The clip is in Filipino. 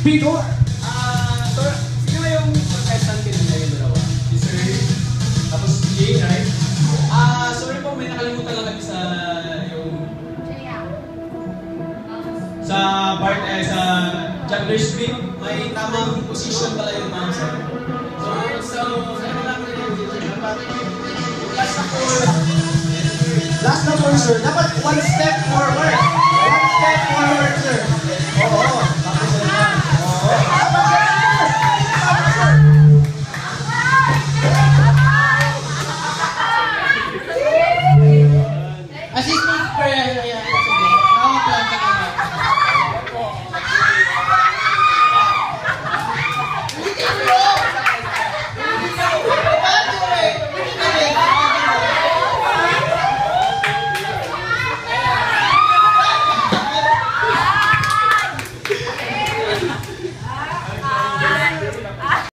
Bigor! Sir, sino ba yung contestant kanina yung dalawa? Si Sir, tapos si Jay, right? Sorry po, may nakalimutan lang kami sa yung... Sa part, sa juggler spin, may tamang position pala yung mga sir. So, ano lang yung last na four. Last na four, sir. Dapat one step forward. One step forward, sir. Oo.